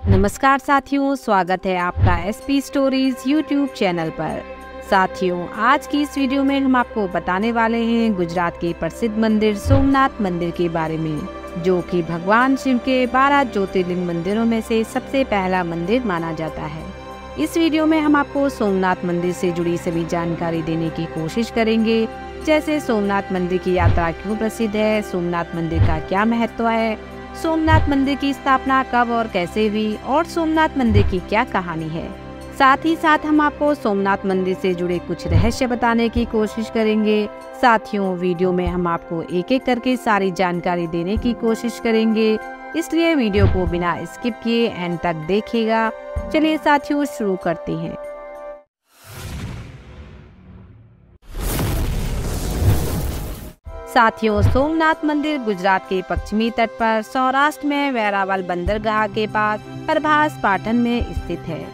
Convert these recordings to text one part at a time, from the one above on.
नमस्कार साथियों, स्वागत है आपका एसपी स्टोरीज यूट्यूब चैनल पर। साथियों, आज की इस वीडियो में हम आपको बताने वाले हैं गुजरात के प्रसिद्ध मंदिर सोमनाथ मंदिर के बारे में, जो कि भगवान शिव के 12 ज्योतिर्लिंग मंदिरों में से सबसे पहला मंदिर माना जाता है। इस वीडियो में हम आपको सोमनाथ मंदिर से जुड़ी सभी जानकारी देने की कोशिश करेंगे, जैसे सोमनाथ मंदिर की यात्रा क्यों प्रसिद्ध है, सोमनाथ मंदिर का क्या महत्व है, सोमनाथ मंदिर की स्थापना कब और कैसे हुई और सोमनाथ मंदिर की क्या कहानी है। साथ ही साथ हम आपको सोमनाथ मंदिर से जुड़े कुछ रहस्य बताने की कोशिश करेंगे। साथियों, वीडियो में हम आपको एक एक करके सारी जानकारी देने की कोशिश करेंगे, इसलिए वीडियो को बिना स्किप किए एंड तक देखिएगा। चलिए साथियों, शुरू करते हैं। साथियों, सोमनाथ मंदिर गुजरात के पश्चिमी तट पर सौराष्ट्र में वेरावल बंदरगाह के पास प्रभास पाटन में स्थित है।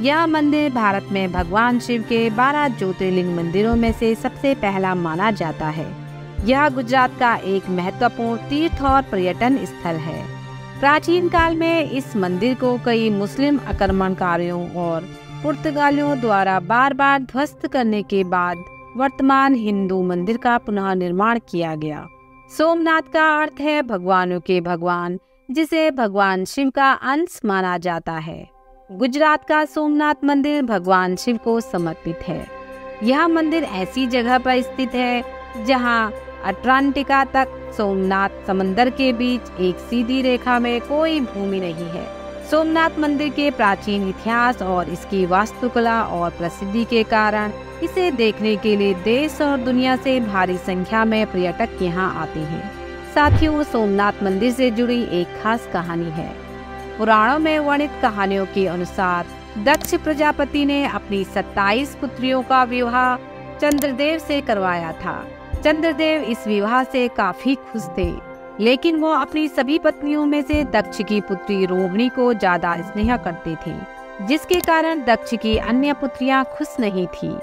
यह मंदिर भारत में भगवान शिव के 12 ज्योतिर्लिंग मंदिरों में से सबसे पहला माना जाता है। यह गुजरात का एक महत्वपूर्ण तीर्थ और पर्यटन स्थल है। प्राचीन काल में इस मंदिर को कई मुस्लिम आक्रमणकारियों और पुर्तगालियों द्वारा बार बार ध्वस्त करने के बाद वर्तमान हिंदू मंदिर का पुनः निर्माण किया गया। सोमनाथ का अर्थ है भगवानों के भगवान, जिसे भगवान शिव का अंश माना जाता है। गुजरात का सोमनाथ मंदिर भगवान शिव को समर्पित है। यह मंदिर ऐसी जगह पर स्थित है जहां अटलांटिका तक सोमनाथ समंदर के बीच एक सीधी रेखा में कोई भूमि नहीं है। सोमनाथ मंदिर के प्राचीन इतिहास और इसकी वास्तुकला और प्रसिद्धि के कारण इसे देखने के लिए देश और दुनिया से भारी संख्या में पर्यटक यहाँ आते हैं। साथियों, सोमनाथ मंदिर से जुड़ी एक खास कहानी है। पुराणों में वर्णित कहानियों के अनुसार दक्ष प्रजापति ने अपनी 27 पुत्रियों का विवाह चंद्रदेव से करवाया था। चंद्रदेव इस विवाह से काफी खुश थे, लेकिन वो अपनी सभी पत्नियों में से दक्ष की पुत्री रोहिणी को ज्यादा स्नेह करते थे, जिसके कारण दक्ष की अन्य पुत्रियां खुश नहीं थी।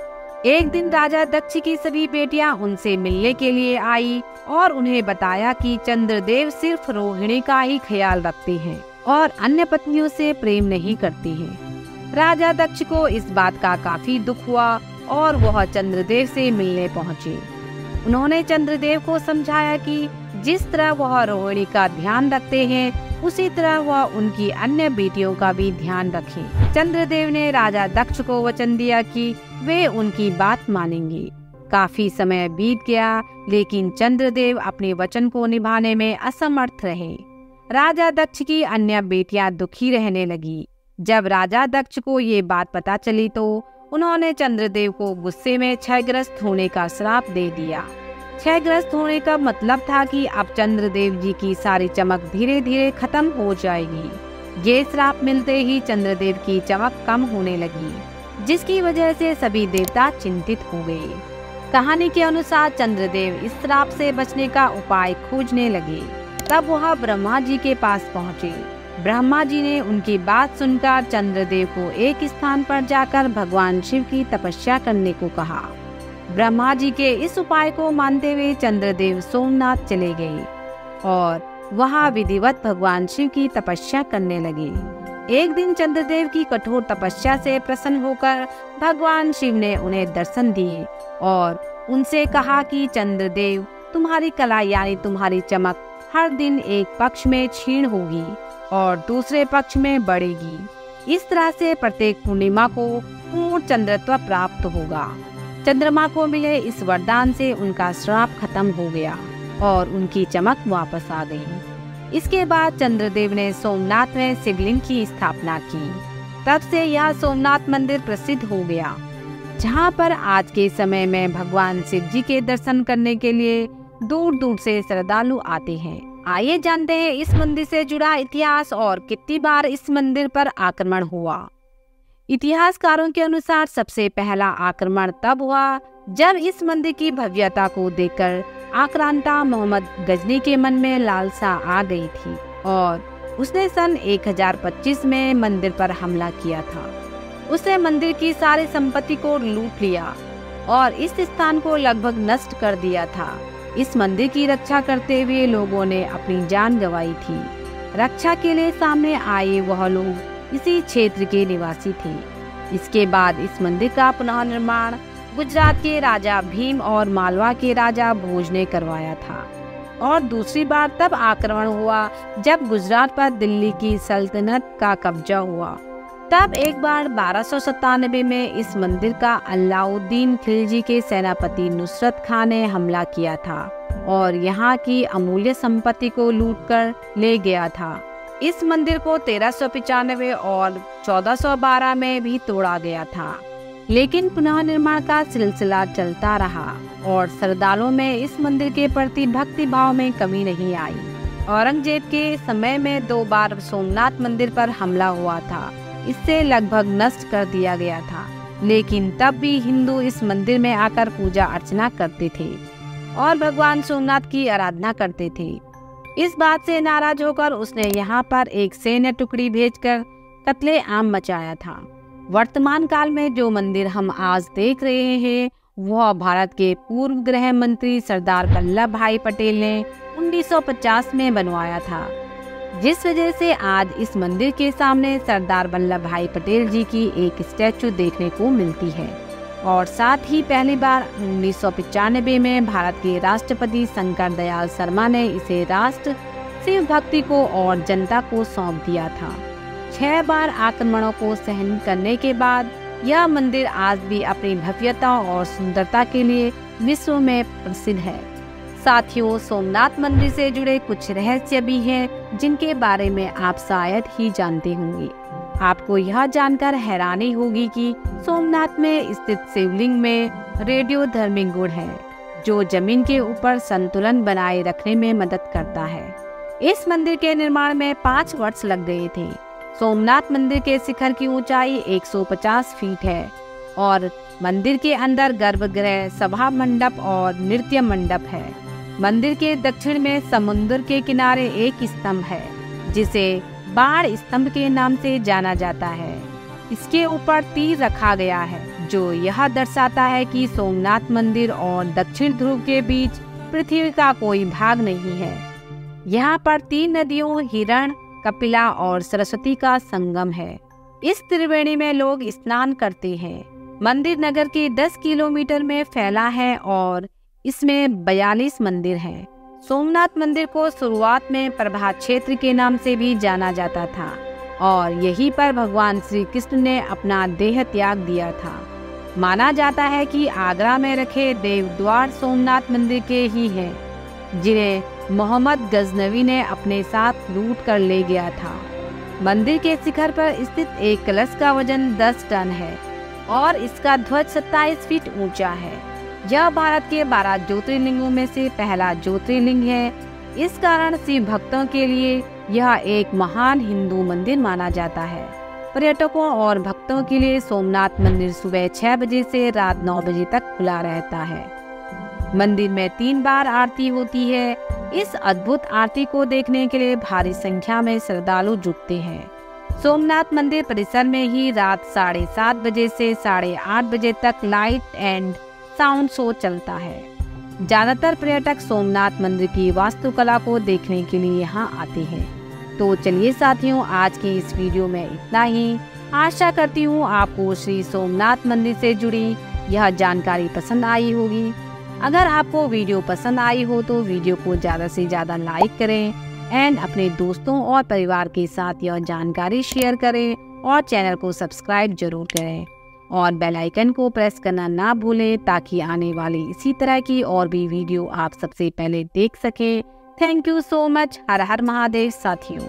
एक दिन राजा दक्ष की सभी बेटियां उनसे मिलने के लिए आई और उन्हें बताया कि चंद्रदेव सिर्फ रोहिणी का ही ख्याल रखते हैं और अन्य पत्नियों से प्रेम नहीं करते हैं। राजा दक्ष को इस बात का काफी दुख हुआ और वह चंद्रदेव से मिलने पहुँचे। उन्होंने चंद्रदेव को समझाया कि जिस तरह वह रोहिणी का ध्यान रखते हैं, उसी तरह वह उनकी अन्य बेटियों का भी ध्यान रखें। चंद्रदेव ने राजा दक्ष को वचन दिया कि वे उनकी बात मानेंगे। काफी समय बीत गया, लेकिन चंद्रदेव अपने वचन को निभाने में असमर्थ रहे। राजा दक्ष की अन्य बेटियां दुखी रहने लगी। जब राजा दक्ष को ये बात पता चली तो उन्होंने चंद्रदेव को गुस्से में क्षयग्रस्त होने का श्राप दे दिया। क्षयग्रस्त होने का मतलब था कि अब चंद्रदेव जी की सारी चमक धीरे धीरे खत्म हो जाएगी। ये श्राप मिलते ही चंद्रदेव की चमक कम होने लगी, जिसकी वजह से सभी देवता चिंतित हो गए। कहानी के अनुसार चंद्रदेव इस श्राप से बचने का उपाय खोजने लगे। तब वह ब्रह्मा जी के पास पहुँचे। ब्रह्मा जी ने उनकी बात सुनकर चंद्रदेव को एक स्थान पर जाकर भगवान शिव की तपस्या करने को कहा। ब्रह्मा जी के इस उपाय को मानते हुए चंद्रदेव सोमनाथ चले गए और वहां विधिवत भगवान शिव की तपस्या करने लगे। एक दिन चंद्रदेव की कठोर तपस्या से प्रसन्न होकर भगवान शिव ने उन्हें दर्शन दिए और उनसे कहा कि चंद्रदेव, तुम्हारी कला यानी तुम्हारी चमक हर दिन एक पक्ष में क्षीण होगी और दूसरे पक्ष में बढ़ेगी। इस तरह से प्रत्येक पूर्णिमा को पूर्ण चंद्रत्व प्राप्त होगा। चंद्रमा को मिले इस वरदान से उनका श्राप खत्म हो गया और उनकी चमक वापस आ गई। इसके बाद चंद्रदेव ने सोमनाथ में शिवलिंग की स्थापना की। तब से यह सोमनाथ मंदिर प्रसिद्ध हो गया, जहां पर आज के समय में भगवान शिव जी के दर्शन करने के लिए दूर दूर से श्रद्धालु आते हैं। आइए जानते हैं इस मंदिर से जुड़ा इतिहास और कितनी बार इस मंदिर पर आक्रमण हुआ। इतिहासकारों के अनुसार सबसे पहला आक्रमण तब हुआ जब इस मंदिर की भव्यता को देखकर आक्रांता मोहम्मद गजनी के मन में लालसा आ गई थी और उसने सन 1025 में मंदिर पर हमला किया था। उसने मंदिर की सारी संपत्ति को लूट लिया और इस स्थान को लगभग नष्ट कर दिया था। इस मंदिर की रक्षा करते हुए लोगों ने अपनी जान गंवाई थी। रक्षा के लिए सामने आए वह लोग इसी क्षेत्र के निवासी थे। इसके बाद इस मंदिर का पुनर्निर्माण गुजरात के राजा भीम और मालवा के राजा भोज ने करवाया था। और दूसरी बार तब आक्रमण हुआ जब गुजरात पर दिल्ली की सल्तनत का कब्जा हुआ। तब एक बार 1297 में इस मंदिर का अलाउद्दीन खिलजी के सेनापति नुसरत खान ने हमला किया था और यहाँ की अमूल्य संपत्ति को लूटकर ले गया था। इस मंदिर को 1395 और 1412 में भी तोड़ा गया था, लेकिन पुनः निर्माण का सिलसिला चलता रहा और श्रद्धालुओं में इस मंदिर के प्रति भक्ति भाव में कमी नहीं आई। औरंगजेब के समय में 2 बार सोमनाथ मंदिर पर हमला हुआ था, इससे लगभग नष्ट कर दिया गया था, लेकिन तब भी हिंदू इस मंदिर में आकर पूजा अर्चना करते थे और भगवान सोमनाथ की आराधना करते थे। इस बात से नाराज होकर उसने यहाँ पर एक सैन्य टुकड़ी भेजकर कत्ले आम मचाया था। वर्तमान काल में जो मंदिर हम आज देख रहे हैं वह भारत के पूर्व गृह मंत्री सरदार वल्लभ भाई पटेल ने 1950 में बनवाया था, जिस वजह से आज इस मंदिर के सामने सरदार वल्लभ भाई पटेल जी की एक स्टैचू देखने को मिलती है। और साथ ही पहली बार 1995 में भारत के राष्ट्रपति शंकर दयाल शर्मा ने इसे राष्ट्र शिव भक्ति को और जनता को सौंप दिया था। 6 बार आक्रमणों को सहन करने के बाद यह मंदिर आज भी अपनी भव्यता और सुंदरता के लिए विश्व में प्रसिद्ध है। साथियों, सोमनाथ मंदिर से जुड़े कुछ रहस्य भी हैं जिनके बारे में आप शायद ही जानते होंगे। आपको यह जानकर हैरानी होगी कि सोमनाथ में स्थित शिवलिंग में रेडियोधर्मी गुण है, जो जमीन के ऊपर संतुलन बनाए रखने में मदद करता है। इस मंदिर के निर्माण में 5 वर्ष लग गए थे। सोमनाथ मंदिर के शिखर की ऊंचाई 150 फीट है और मंदिर के अंदर गर्भगृह, सभा मंडप और नृत्य मंडप है। मंदिर के दक्षिण में समुद्र के किनारे एक स्तंभ है जिसे बाण स्तंभ के नाम से जाना जाता है। इसके ऊपर तीर रखा गया है जो यह दर्शाता है कि सोमनाथ मंदिर और दक्षिण ध्रुव के बीच पृथ्वी का कोई भाग नहीं है। यहाँ पर 3 नदियों हिरण, कपिला और सरस्वती का संगम है। इस त्रिवेणी में लोग स्नान करते हैं। मंदिर नगर के 10 किलोमीटर में फैला है और इसमें 42 मंदिर हैं। सोमनाथ मंदिर को शुरुआत में प्रभात क्षेत्र के नाम से भी जाना जाता था और यहीं पर भगवान श्री कृष्ण ने अपना देह त्याग दिया था। माना जाता है कि आगरा में रखे देवद्वार सोमनाथ मंदिर के ही हैं, जिन्हें मोहम्मद गजनवी ने अपने साथ लूट कर ले गया था। मंदिर के शिखर पर स्थित एक कलश का वजन 10 टन है और इसका ध्वज 27 फीट ऊंचा है। यह भारत के 12 ज्योतिर्लिंगों में से पहला ज्योतिर्लिंग है। इस कारण शिव भक्तों के लिए यह एक महान हिंदू मंदिर माना जाता है। पर्यटकों और भक्तों के लिए सोमनाथ मंदिर सुबह 6 बजे से रात 9 बजे तक खुला रहता है। मंदिर में 3 बार आरती होती है। इस अद्भुत आरती को देखने के लिए भारी संख्या में श्रद्धालु जुटते हैं। सोमनाथ मंदिर परिसर में ही रात 7:30 बजे से 8:30 बजे तक लाइट एंड साउंड शो चलता है। ज्यादातर पर्यटक सोमनाथ मंदिर की वास्तुकला को देखने के लिए यहाँ आते हैं। तो चलिए साथियों, आज की इस वीडियो में इतना ही। आशा करती हूँ आपको श्री सोमनाथ मंदिर से जुड़ी यह जानकारी पसंद आई होगी। अगर आपको वीडियो पसंद आई हो तो वीडियो को ज़्यादा से ज़्यादा लाइक करें एंड अपने दोस्तों और परिवार के साथ यह जानकारी शेयर करें और चैनल को सब्सक्राइब जरूर करें और बेल आइकन को प्रेस करना ना भूलें ताकि आने वाली इसी तरह की और भी वीडियो आप सबसे पहले देख सकें। Thank you so much. हर हर महादेव साथियों।